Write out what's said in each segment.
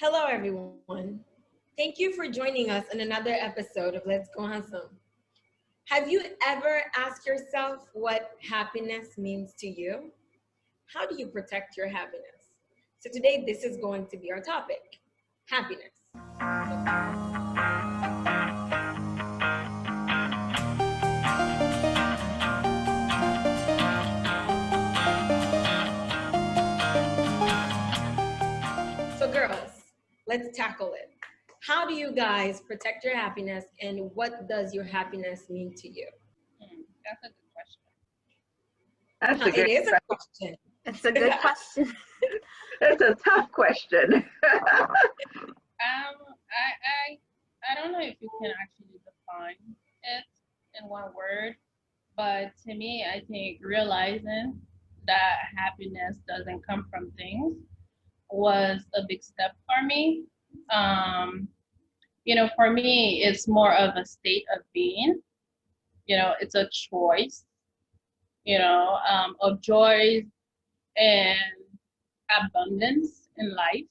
Hello, everyone. Thank you for joining us on another episode of Let's Go Handsome. Have you ever asked yourself what happiness means to you? How do you protect your happiness? So, today, this is going to be our topic happiness. So, girls, let's tackle it. How do you guys protect your happiness, and what does your happiness mean to you? That's a good question. That's a It good is a question. question. It's a good question. That's a tough question. I don't know if you can actually define it in one word, but to me, I think realizing that happiness doesn't come from things was a big step for me. Um, for me, it's more of a state of being. It's a choice. Of joy and abundance in life.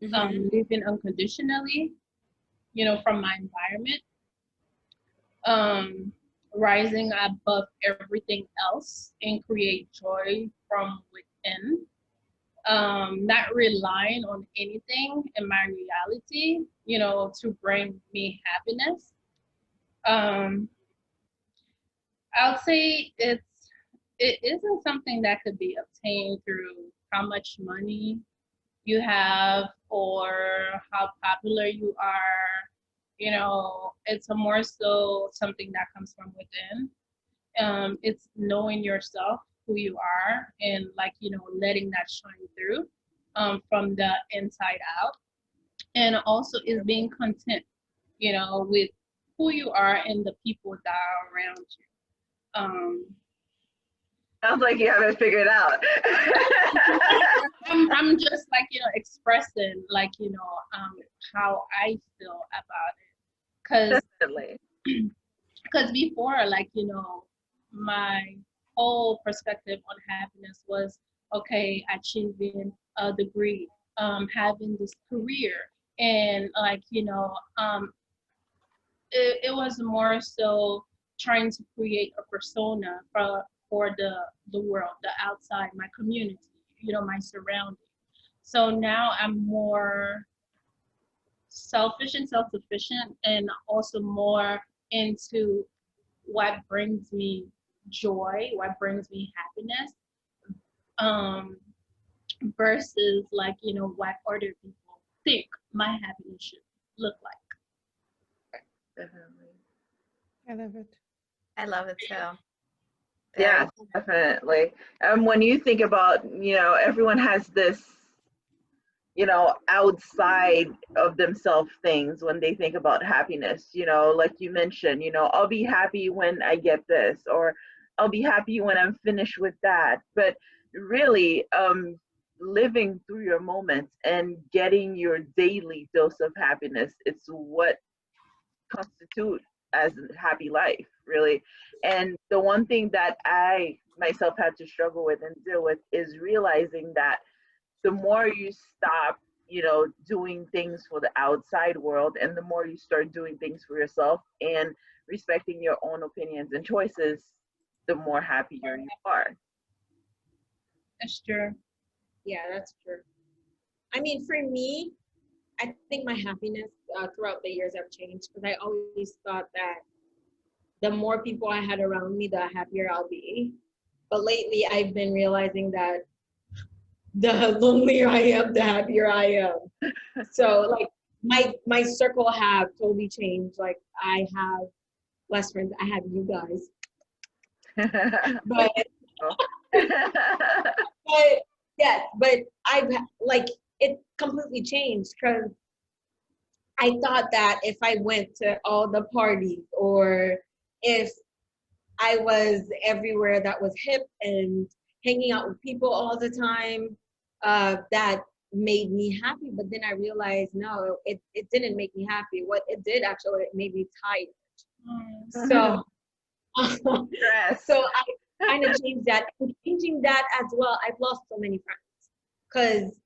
Mhm. Living unconditionally, from my environment, um, rising above everything else and create joy from within, not relying on anything in my reality, to bring me happiness. Um, I'll say it isn't something that could be obtained through how much money you have or how popular you are. It's a more so something that comes from within. It's knowing yourself, who you are, and letting that shine through from the inside out. And also is being content, with who you are and the people that are around you. Um, Sounds like you have it figured out. I'm just expressing how I feel about it, because Definitely. before, my whole perspective on happiness was okay, achieving a degree, having this career, and it was more so trying to create a persona for the world, the outside, my community, my surrounding. So now I'm more selfish and self-sufficient, and also more into what brings me joy, what brings me happiness, um, versus what other people think my happiness should look like. Definitely. I love it. I love it too. Yeah, Very. definitely. When you think about, everyone has this, outside of themselves things when they think about happiness, like you mentioned, I'll be happy when I get this, or I'll be happy when I'm finished with that. But really, living through your moments and getting your daily dose of happiness, it's what constitute as a happy life, really. And the one thing that I myself had to struggle with and deal with is realizing that the more you stop, doing things for the outside world, and the more you start doing things for yourself and respecting your own opinions and choices, the more happier you are. That's true. Yeah, that's true. I mean, for me, I think my happiness throughout the years have changed because I always thought that the more people I had around me, the happier I'll be. But lately, I've been realizing that the lonelier I am, the happier I am. So, like, my circle have totally changed. Like, I have less friends. I have you guys, but but yes, but I've like it completely changed because I thought that if I went to all the parties or if I was everywhere that was hip and hanging out with people all the time, that made me happy. But then I realized, no, it didn't make me happy. What it did actually, it made me tired. Mm. So, Stress. so I kind of changed that. And changing that as well, I've lost so many friends because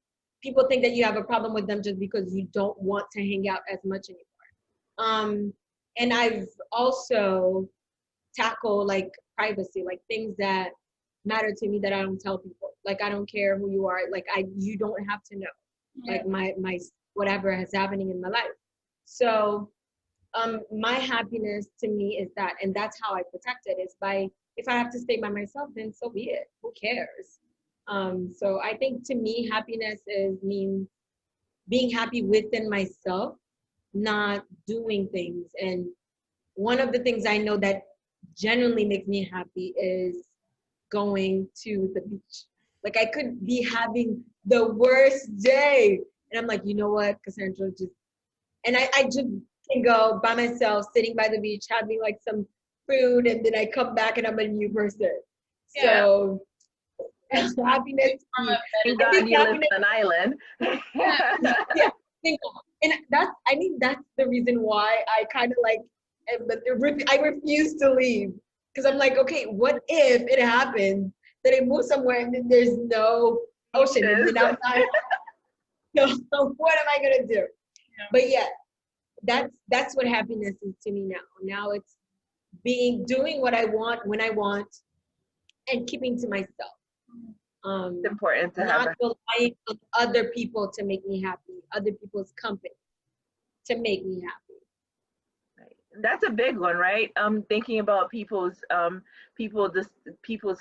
people think that you have a problem with them just because you don't want to hang out as much anymore. And I've also tackled like privacy, like things that matter to me that I don't tell people. Like I don't care who you are. Like you don't have to know. Like my whatever is happening in my life. So my happiness to me is that, and that's how I protect it, is by, if I have to stay by myself, then so be it. Who cares? So I think to me, happiness means being happy within myself, not doing things. And one of the things I know that genuinely makes me happy is going to the beach. Like I could be having the worst day, and I'm like, you know what, Cassandra, and I just can go by myself, sitting by the beach, having like some food, and then I come back and I'm a new person. Yeah. So happiness. Thank God you live on an island. Yeah. And that's the reason why I kind of like, but I refuse to leave, because I'm like, okay, what if it happens that I move somewhere and then there's no ocean, and then I'm not, so what am I gonna do? Yeah. But yeah, that's what happiness is to me now. Now it's doing what I want when I want, and keeping to myself. It's important to not relying on other people to make me happy, other people's company to make me happy. Right. That's a big one, right? Thinking about people's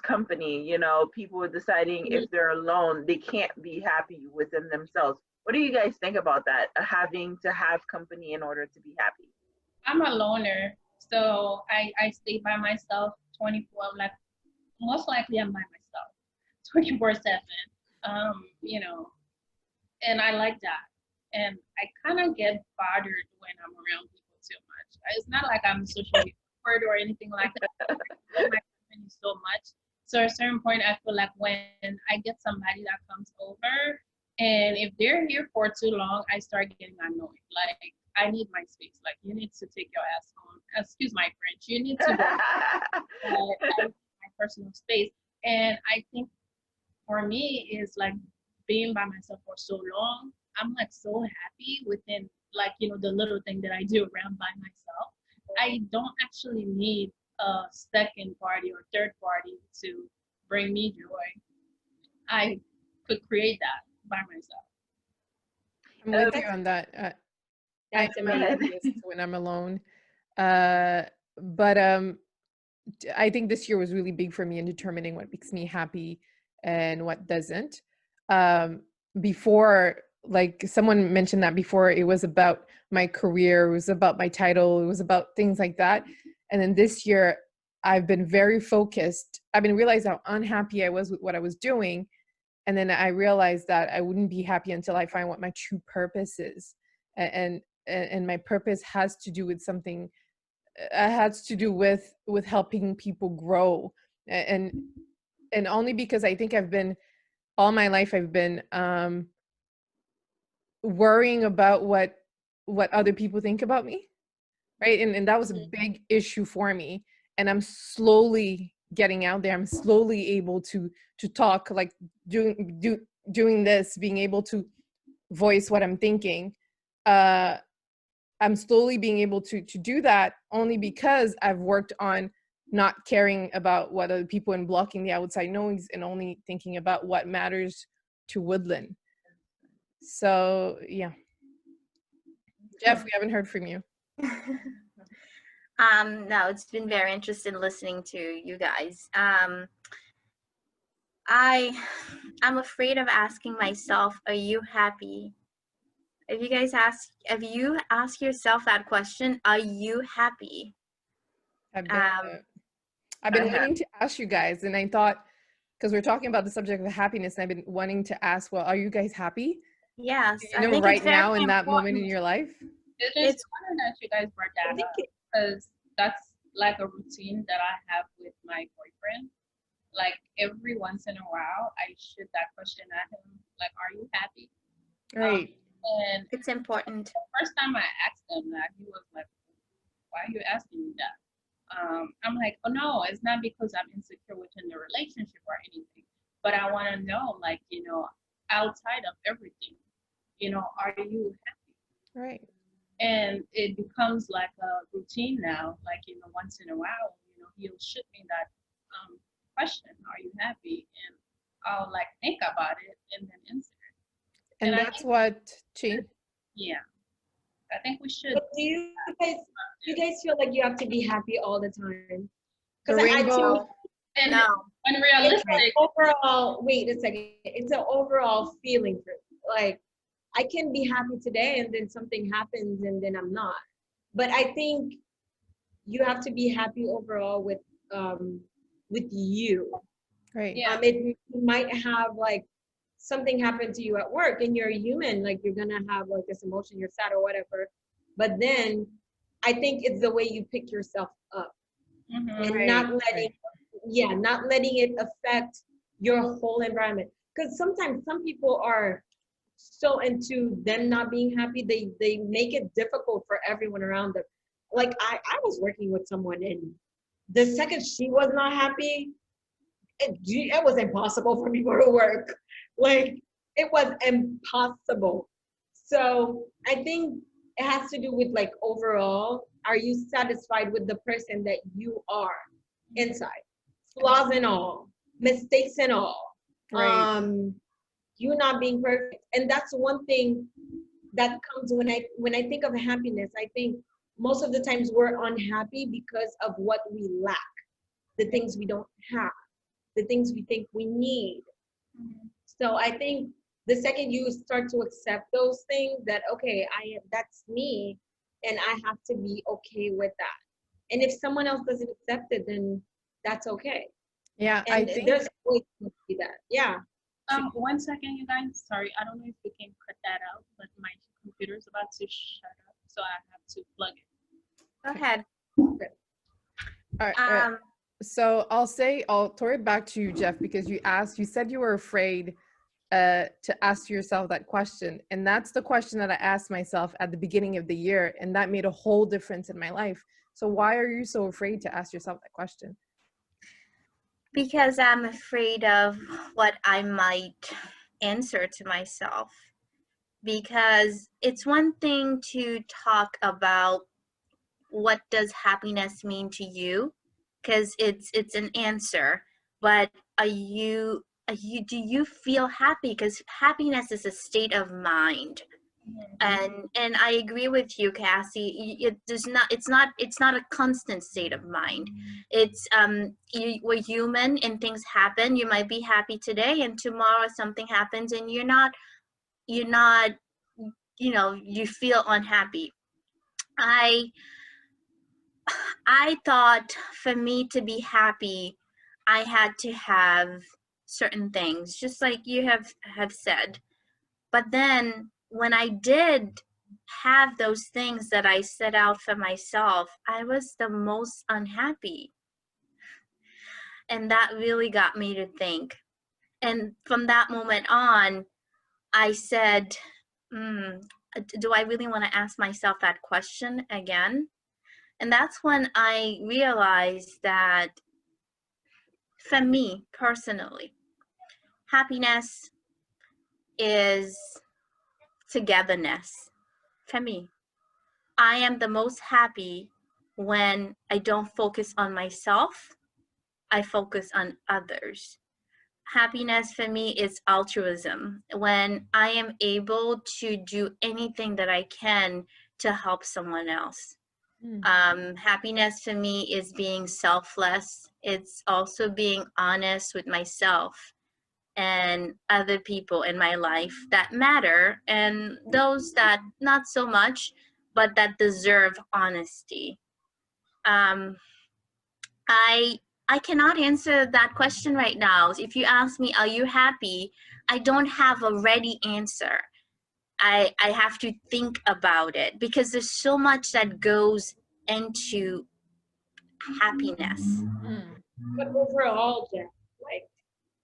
company. You know, people deciding if they're alone, they can't be happy within themselves. What do you guys think about that? Having to have company in order to be happy. I'm a loner, so I stay by myself 24. Like most likely, I'm by myself 24/7. You know, and I like that. And I kind of get bothered when I'm around people too much. It's not like I'm socially awkward or anything like that. I love my company so much. So at a certain point, I feel like when I get somebody that comes over, and if they're here for too long, I start getting annoyed. Like, I need my space. Like, you need to take your ass home. Excuse my French. You need to go my personal space. And I think for me, is like being by myself for so long. I'm like so happy within, like, you know, the little thing that I do around by myself. I don't actually need a second party or third party to bring me joy. I could create that by myself. I'm with you on that. I am when I'm alone. But I think this year was really big for me in determining what makes me happy and what doesn't. Before, like someone mentioned that before, it was about my career, it was about my title, it was about things like that. And then this year, I've been very focused. I've been realizing how unhappy I was with what I was doing. And then I realized that I wouldn't be happy until I find what my true purpose is. And my purpose has to do with something, has to do with helping people grow. And only because I think I've been, all my life, I've been worrying about what other people think about me, right? And that was a big issue for me. And I'm slowly getting out there. I'm slowly able to talk, like doing this, being able to voice what I'm thinking. I'm slowly being able to do that only because I've worked on not caring about what other people and blocking the outside noise and only thinking about what matters to Woodland. So yeah. Jeff, we haven't heard from you. No, it's been very interesting listening to you guys. I'm afraid of asking myself, are you happy? If you ask yourself that question, are you happy? I've been wanting to ask you guys, and I thought, because we're talking about the subject of happiness, and I've been wanting to ask, well, are you guys happy? Yes. You know, right now in that moment in your life? It's funny that you guys brought that up, because that's like a routine that I have with my boyfriend. Like every once in a while, I shoot that question at him, like, are you happy? Right. And it's important. The first time I asked him that, he was like, why are you asking me that? I'm like, oh no, it's not because I'm insecure within the relationship or anything, but I want to know, like, you know, outside of everything, are you happy? Right. And it becomes like a routine now, like, once in a while, he'll shoot me that question, are you happy? And I'll like think about it and then answer it. And I that's think, what Chi. yeah, I think we should. But do you guys feel like you have to be happy all the time? The Because I too, rainbow. And No. it's unrealistic. an overall, wait a second, it's an overall feeling for me. Like, I can be happy today and then something happens and then I'm not. But I think you have to be happy overall with you. Right. Yeah. You might have like something happen to you at work and you're human, like you're gonna have like this emotion, you're sad or whatever. But then I think it's the way you pick yourself up Mhm. and Right, not letting it affect your whole environment. Because sometimes some people are so into them not being happy, they make it difficult for everyone around them. Like I was working with someone and the second she was not happy, it was impossible for me to go to work. Like it was impossible. So I think it has to do with like overall, are you satisfied with the person that you are inside? Flaws and all, mistakes and all. Right. You not being perfect. And that's one thing that comes when I think of happiness. I think most of the times we're unhappy because of what we lack, the things we don't have, the things we think we need. So I think the second you start to accept those things, that okay, that's me and I have to be okay with that. And if someone else doesn't accept it, then that's okay. Yeah, I And think there's always going to be that. Yeah. 1 second, you guys. Sorry, I don't know if we can cut that out, but my computer's about to shut up, so I have to plug it. Go ahead. all right, Um, so I'll throw it back to you, Jeff, because you said you were afraid to ask yourself that question. And that's the question that I asked myself at the beginning of the year. And that made a whole difference in my life. So why are you so afraid to ask yourself that question? because I'm afraid of what I might answer to myself. Because it's one thing to talk about what does happiness mean to you, because it's an answer, but do you feel happy? Because happiness is a state of mind. And I agree with you, Cassie. It's not a constant state of mind. It's we're human and things happen. You might be happy today and tomorrow something happens and you're not you feel unhappy. I thought for me to be happy, I had to have certain things, just like you have said. But then when I did have those things that I set out for myself, I was the most unhappy. And that really got me to think. And from that moment on, I said, do I really want to ask myself that question again? And that's when I realized that for me personally, happiness is togetherness. For me, I am the most happy when I don't focus on myself, I focus on others. Happiness for me is altruism, when I am able to do anything that I can to help someone else. Happiness for me is being selfless. It's also being honest with myself and other people in my life that matter, and those that not so much, but that deserve honesty. Um, I cannot answer that question right now. If you ask me, are you happy? I don't have a ready answer. I have to think about it because there's so much that goes into happiness. But overall, Jeff, like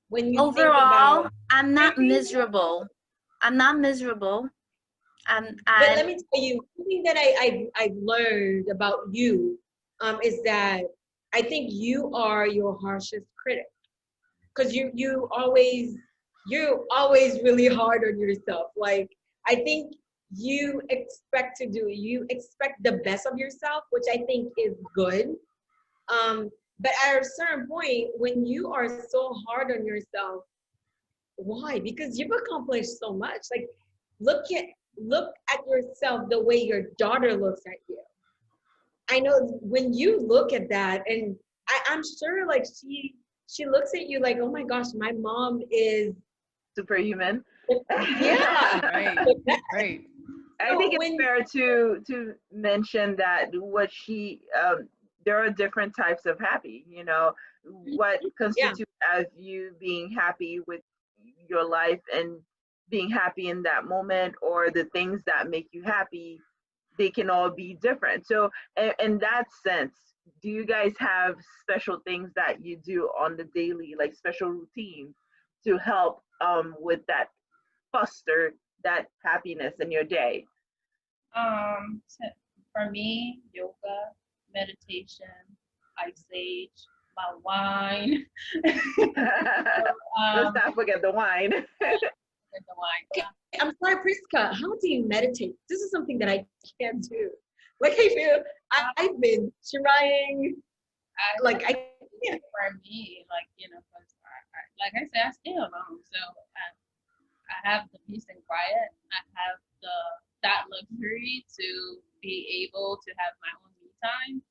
when you think Overall, about, I'm not miserable. I'm not miserable. but let me tell you, something that I've learned about you is that I think you are your harshest critic, because you're always really hard on yourself. Like I think you expect the best of yourself, which I think is good. But at a certain point, when you are so hard on yourself, why? Because you've accomplished so much. Like, look at yourself the way your daughter looks at you. I know when you look at that, and I'm sure like she looks at you like, oh my gosh, my mom is Superhuman. yeah. Right. Right. I think it's fair to mention that what she there are different types of happy, you know, what constitutes as you being happy with your life and being happy in that moment, or the things that make you happy, they can all be different. So in that sense, do you guys have special things that you do on the daily, like special routines to help with that foster that happiness in your day? So for me, yoga, meditation, ice age, my wine. Let's not forget the wine. The wine. Okay, I'm sorry, Priska. How do you meditate? This is something that I can't do. Like I feel I've been trying. Like I can't. For me, like, you know, 'cause like I said, I stay alone, so I have the peace and quiet. I have that luxury to be able to have my own me time,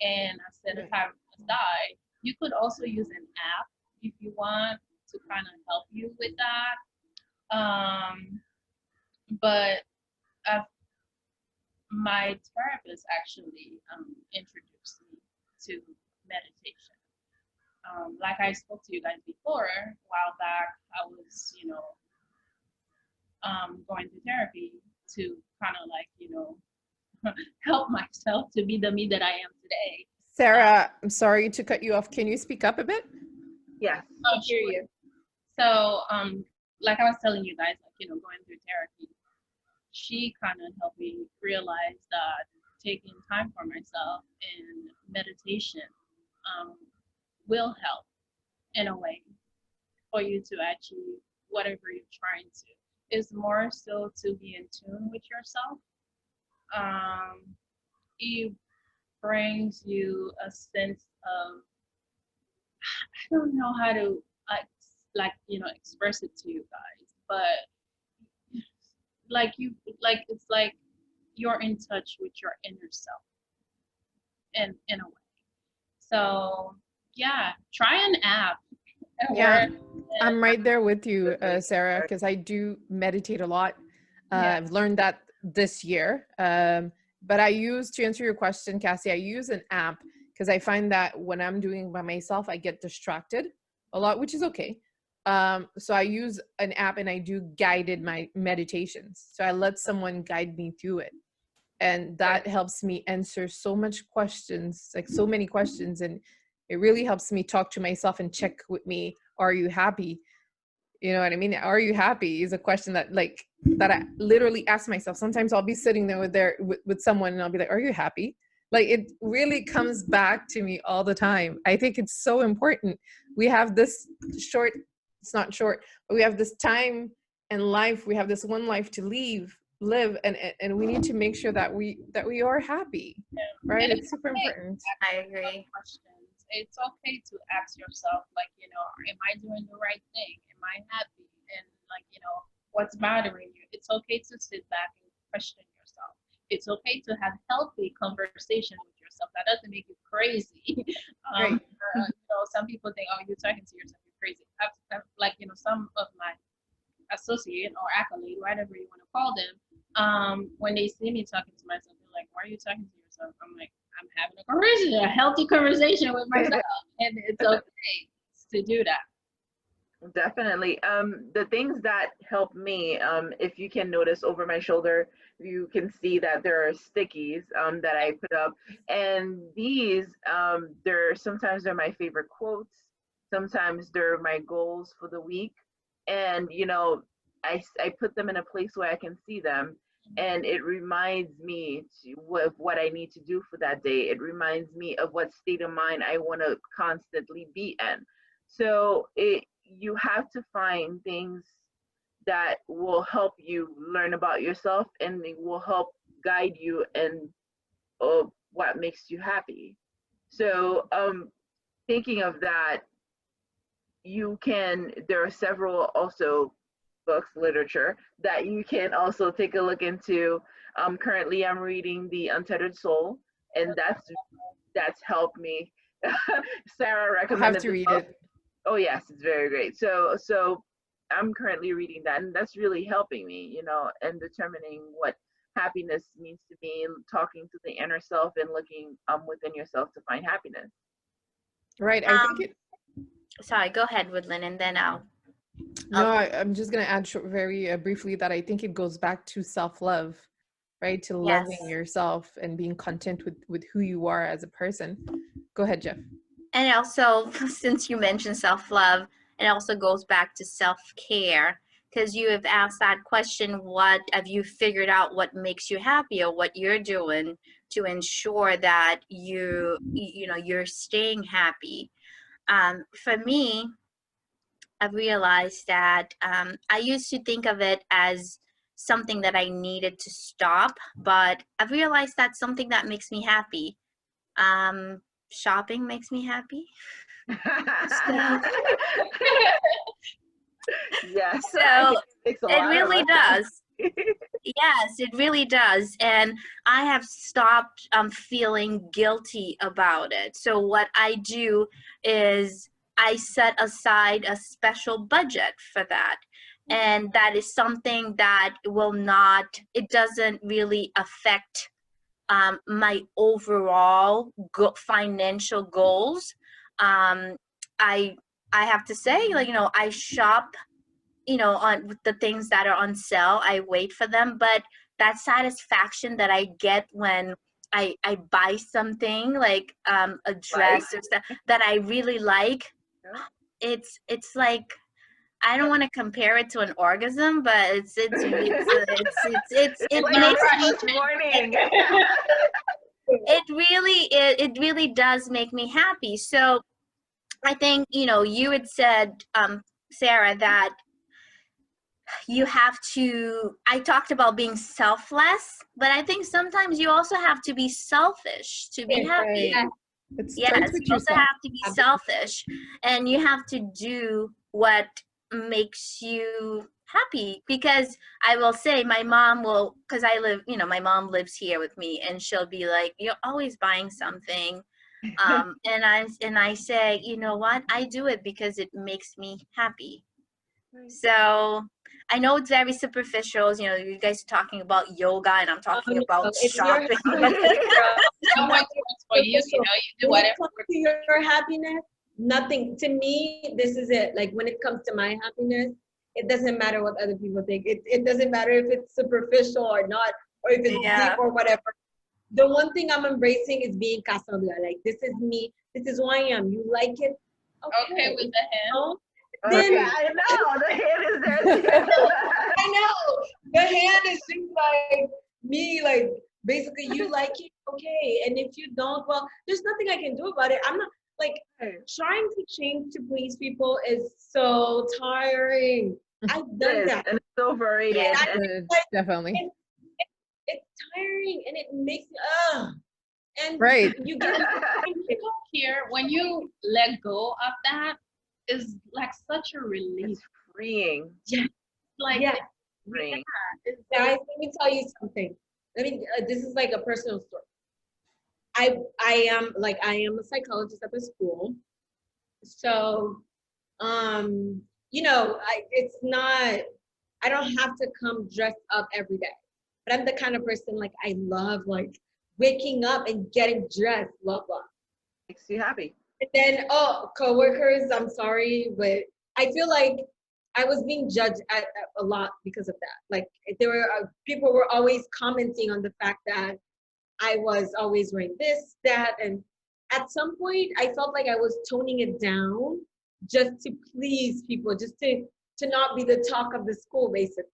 and I set a time aside. You could also use an app if you want to kind of help you with that. But my therapist actually introduced me to meditation. Like I spoke to you guys before, a while back, I was, you know, going to therapy to kind of like, you know, help myself to be the me that I am today. Sarah, I'm sorry to cut you off. Can you speak up a bit? Yes. I hear you. So, like I was telling you guys, like, you know, going through therapy, she kind of helped me realize that taking time for myself and meditation will help in a way for you to achieve whatever you're trying to. It's more so to be in tune with yourself. It brings you a sense of, I don't know how to like you know, express it to you guys, but like it's like you're in touch with your inner self in a way. So yeah, try an app. Yeah, I'm right there with you, Sarah, because I do meditate a lot. I've learned that this year. But I use, to answer your question, Cassie, I use an app because I find that when I'm doing by myself, I get distracted a lot, which is okay. So I use an app and I do guided my meditations. So I let someone guide me through it. And that helps me answer so much questions, like so many questions. And it really helps me talk to myself and check with me, are you happy? You know what I mean? Are you happy is a question that that I literally ask myself. Sometimes I'll be sitting there with someone and I'll be like, are you happy? Like, it really comes back to me all the time. I think it's so important. We have this short, it's not short, but we have this time in life. We have this one life to live, and we need to make sure that we are happy, right? It's super important. I agree. Questions. It's okay to ask yourself, like, you know, am I doing the right thing? Am I happy? And like, you know, what's bothering you? It's okay to sit back and question yourself. It's okay to have healthy conversation with yourself. That doesn't make you crazy. Right. You know, some people think, oh, you're talking to yourself, you're crazy. Like, you know, some of my associate or accolade, whatever you want to call them, when they see me talking to myself, they're like, why are you talking to yourself? I'm like, I'm having a conversation, a healthy conversation with myself, and it's okay to do that. Definitely. The things that help me, if you can notice over my shoulder, you can see that there are stickies that I put up, and these, sometimes they're my favorite quotes, sometimes they're my goals for the week, and you know, I put them in a place where I can see them, and it reminds me of what I need to do for that day. It reminds me of what state of mind I want to constantly be in. So you have to find things that will help you learn about yourself, and it will help guide you in what makes you happy. So thinking of that, there are several also books, literature that you can also take a look into. Currently I'm reading The Untethered Soul, and that's helped me. Sarah I recommended have to the read book. it. Oh yes, it's very great. So I'm currently reading that, and that's really helping me, and determining what happiness means to me, and talking to the inner self and looking within yourself to find happiness. Right. I think it. Sorry, go ahead, Woodland, and then I'll. No, I'm just gonna add very briefly that I think it goes back to self-love, right? To loving Yes. yourself and being content with who you are as a person. Go ahead, Jeff. And also, since you mentioned self-love, it also goes back to self-care, because you have asked that question, what have you figured out what makes you happy, or what you're doing to ensure that you're staying happy. For me, I've realized that I used to think of it as something that I needed to stop, but I've realized that's something that makes me happy. Shopping makes me happy. Yes. So it really does. Yes, it really does. And I have stopped feeling guilty about it. So what I do is I set aside a special budget for that. And that is something that it doesn't really affect my overall financial goals. I have to say, I shop, on the things that are on sale. I wait for them, but that satisfaction that I get when I buy something like a dress or stuff that I really like, it's like, I don't want to compare it to an orgasm, but it makes me, it really does make me happy. So I think, you had said, Sarah, that I talked about being selfless, but I think sometimes you also have to be selfish to be happy. Right. Yes, you also have to be selfish, and you have to do what makes you happy. Because I will say, my mom will, because my mom lives here with me, and she'll be like, "You're always buying something." And I say, you know what? I do it because it makes me happy. So I know it's very superficial. You guys are talking about yoga, and I'm talking about shopping. You do whatever. To your happiness, nothing. To me, this is it. Like, when it comes to my happiness, it doesn't matter what other people think. It doesn't matter if it's superficial or not, or if it's deep or whatever. The one thing I'm embracing is being Casa Blanca. Like, this is me. This is who I am. You like it? Okay with the hand. Then I know the hand is there too. I know the hand is just like me. Like, basically, you like it, okay, and if you don't, well, there's nothing I can do about it. I'm not like trying to change to please people is so tiring. I've done that, and it's overrated. Yeah, definitely. It's tiring, and it makes and right. you get here when you let go of that is like such a relief. It's freeing. Yeah. Like freeing. Guys, let me tell you something. This is like a personal story. I am a psychologist at the school. So I don't have to come dressed up every day. But I'm the kind of person, like, I love, like, waking up and getting dressed, blah, blah. Makes you happy. And then, coworkers, I'm sorry, but I feel like I was being judged a lot because of that. Like, people were always commenting on the fact that I was always wearing this, that, and at some point, I felt like I was toning it down just to please people, just to not be the talk of the school, basically.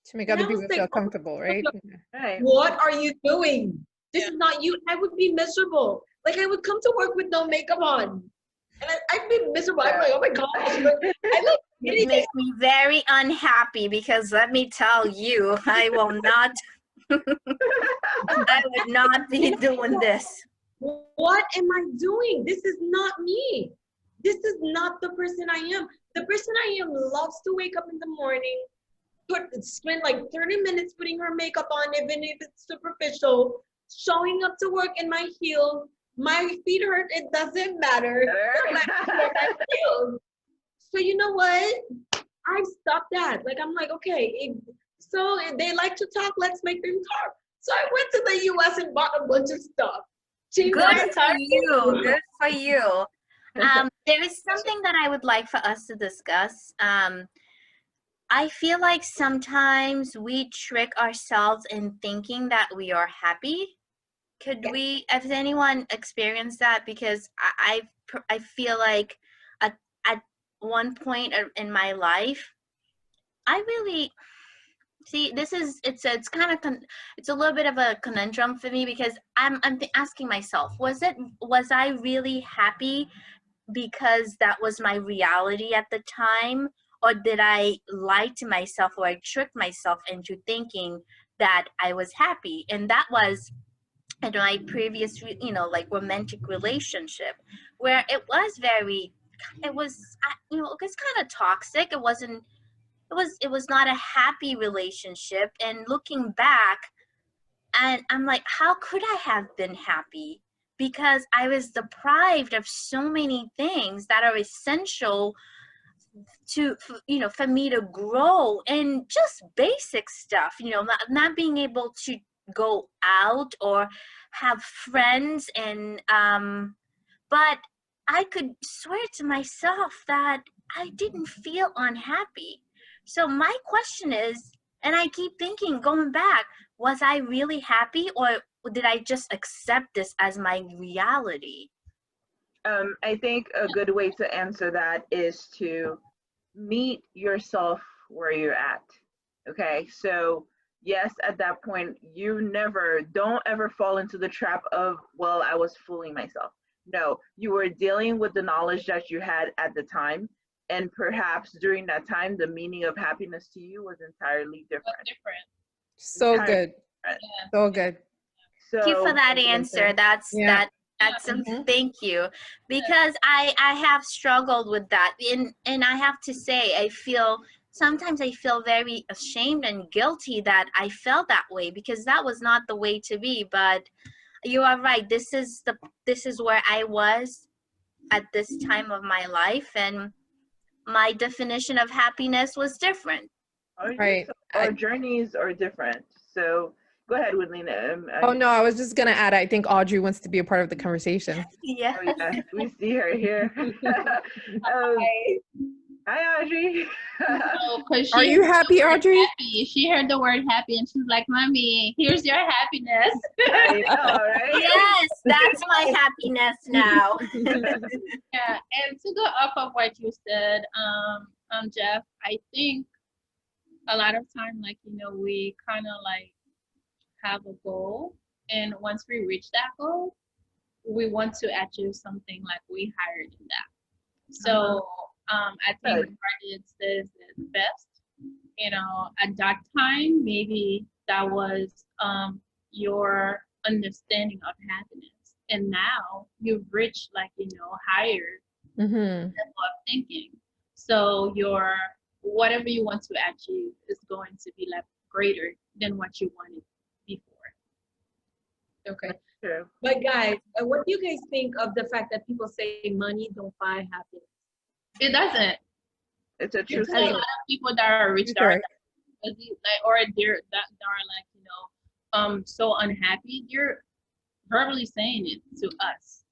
To make other people feel comfortable, right? What are you doing? This is not you. I would be miserable. Like, I would come to work with no makeup on. And I'd be miserable. I'm like, oh my gosh. I look It makes me very unhappy because let me tell you, I will not, I would not be doing this. What am I doing? This is not me. This is not the person I am. The person I am loves to wake up in the morning, spend like 30 minutes putting her makeup on, even if it's superficial, showing up to work in my heels. My feet hurt, it doesn't matter. So you know what? I've stopped that. Like, I'm like, okay, so if they like to talk, let's make them talk. So I went to the US and bought a bunch of stuff. Good for you. Good for you. There is something that I would like for us to discuss. I feel like sometimes we trick ourselves in thinking that we are happy. Could we, has anyone experienced that? Because I feel like at one point in my life, I really see it's kind of it's a little bit of a conundrum for me because I'm asking myself, was I really happy because that was my reality at the time, or did I lie to myself, or I tricked myself into thinking that I was happy? And that was in my previous like romantic relationship, where it was it was kind of toxic. It was not a happy relationship, and looking back, and I'm like, how could I have been happy? Because I was deprived of so many things that are essential for me to grow, and just basic stuff, not being able to go out or have friends, and but I could swear to myself that I didn't feel unhappy. So my question is, and I keep thinking, going back, was I really happy, or did I just accept this as my reality? I think a good way to answer that is to meet yourself where you're at. Okay, so yes, at that point, don't ever fall into the trap of, well, I was fooling myself. No, you were dealing with the knowledge that you had at the time. And perhaps during that time, the meaning of happiness to you was entirely different. So good. So good. Thank you for that answer. That's thank you, because I have struggled with that, and I have to say, sometimes I feel very ashamed and guilty that I felt that way, because that was not the way to be. But you are right. This is where I was at this time of my life, and my definition of happiness was different. Right. Our journeys are different. So go ahead, Widlina. Oh no, I was just gonna add, I think Audrey wants to be a part of the conversation. Yeah. Oh, yeah. We see her here. Hi, Audrey. Are you happy, Audrey? Happy. She heard the word happy and she's like, Mommy, here's your happiness. I know, right? Yes, that's my happiness now. Yeah, and to go off of what you said, Jeff, I think a lot of time, we kind of have a goal, and once we reach that goal, we want to achieve something way higher than that. So I think Regardless is best. At that time, maybe that was your understanding of happiness, and now you've reached higher level of thinking. So your whatever you want to achieve is going to be greater than what you wanted before. Okay. True. But guys, what do you guys think of the fact that people say money don't buy happiness? It doesn't. It's a true A statement. lot of people that are rich or they're so unhappy, they're verbally saying it to us.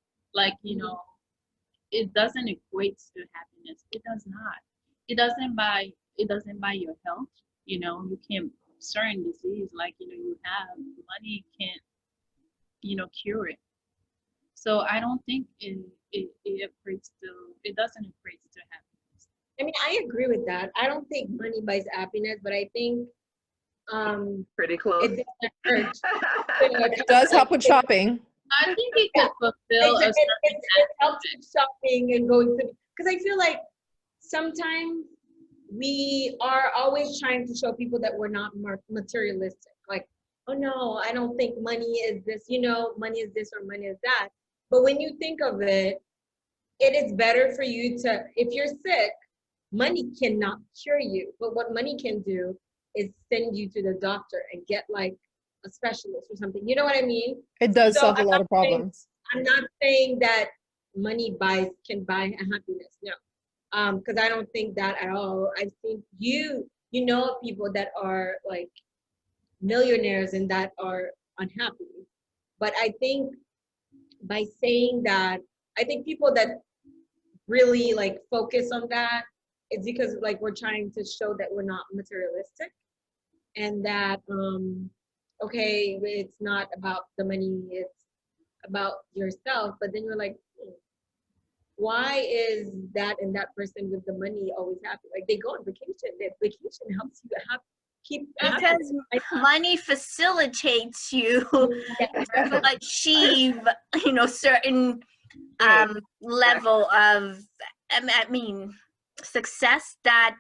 It doesn't equate to happiness. It does not. It doesn't buy your health. You can't certain disease you have, money can't cure it. So I don't think it doesn't equate to happiness. I mean, I agree with that. I don't think money buys happiness, but I think pretty close. it doesn't hurt. It does help with shopping. I think it could fulfill a certain it helps with shopping and going to, because I feel like sometimes we are always trying to show people that we're not materialistic. Like, oh no, I don't think money is this, money is this or money is that. But when you think of it, it is better for you to, if you're sick, money cannot cure you. But what money can do is send you to the doctor and get like a specialist or something. You know what I mean? It does So solve a lot of problems. I'm not saying that money can buy a happiness. No. Because I don't think that at all. I think you know people that are like millionaires and that are unhappy. But I think by saying that, I think people that really like focus on that, it's because like we're trying to show that we're not materialistic and that okay, it's not about the money, it's about yourself. But then you're like, why is that and that person with the money always happy? Like they go on vacation. That vacation helps you keep happy. Because money facilitates you to achieve, certain level of, I mean, success that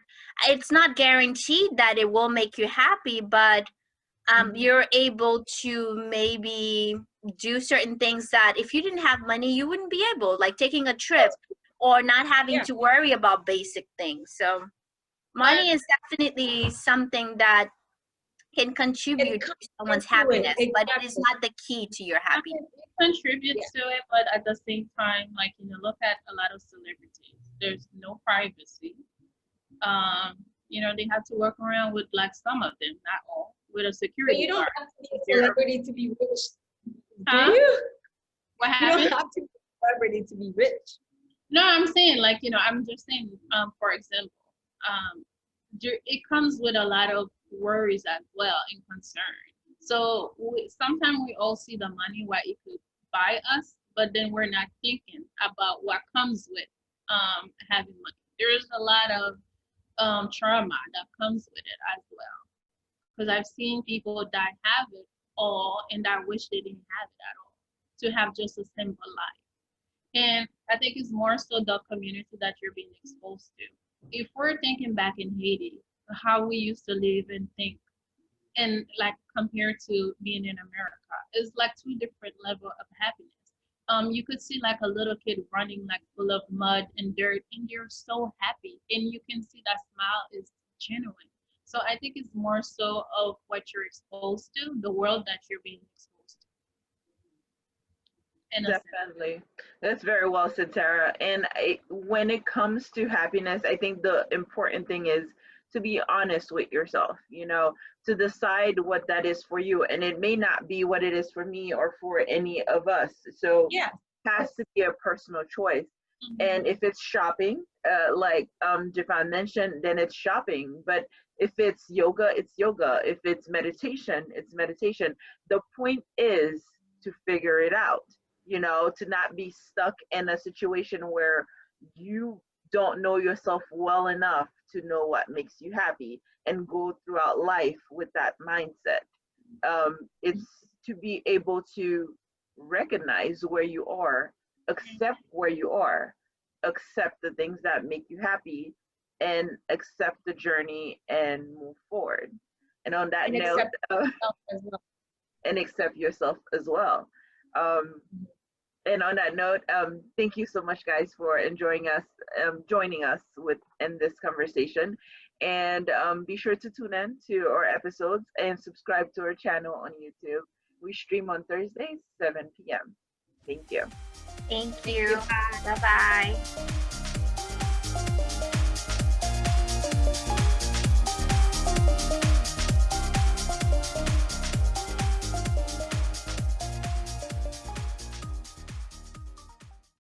it's not guaranteed that it will make you happy, but you're able to maybe do certain things that if you didn't have money, you wouldn't be able, like taking a trip or not having to worry about basic things. So money is definitely something that can contribute to someone's happiness, but it is not the key to your happiness. It contributes to it, but at the same time, like, look at a lot of celebrities. There's no privacy. They have to work around with, like, some of them, not all, with a security But you don't guard. have to be a celebrity to be rich. Huh? Do you? What You happened? don't have to be a celebrity to be rich. No, I'm saying, like, I'm just saying, for example, it comes with a lot of worries as well and concern. So sometimes we all see the money, what it could buy us, but then we're not thinking about what comes with having money. There is a lot of trauma that comes with it as well. Because I've seen people that have it all and that wish they didn't have it at all, to have just a simple life. And I think it's more so the community that you're being exposed to. If we're thinking back in Haiti, how we used to live and think, and like compared to being in America, it's like two different levels of happiness. You could see like a little kid running like full of mud and dirt, and they're so happy, and you can see that smile is genuine. So I think it's more so of what you're exposed to, the world that you're being exposed to. Definitely. That's very well said, Sarah. And when it comes to happiness, I think the important thing is to be honest with yourself, to decide what that is for you. And it may not be what it is for me or for any of us. So it has to be a personal choice. And if it's shopping, like Japan mentioned, then it's shopping. But if it's yoga, it's yoga. If it's meditation, it's meditation. The point is to figure it out, to not be stuck in a situation where you don't know yourself well enough to know what makes you happy and go throughout life with that mindset. It's to be able to recognize where you are, accept where you are, accept the things that make you happy, and accept the journey and move forward. And on that note, and accept yourself as well. And on that note, thank you so much, guys, for joining us in this conversation. And be sure to tune in to our episodes and subscribe to our channel on YouTube. We stream on Thursdays, 7 p.m. Thank you. Thank you. Bye-bye.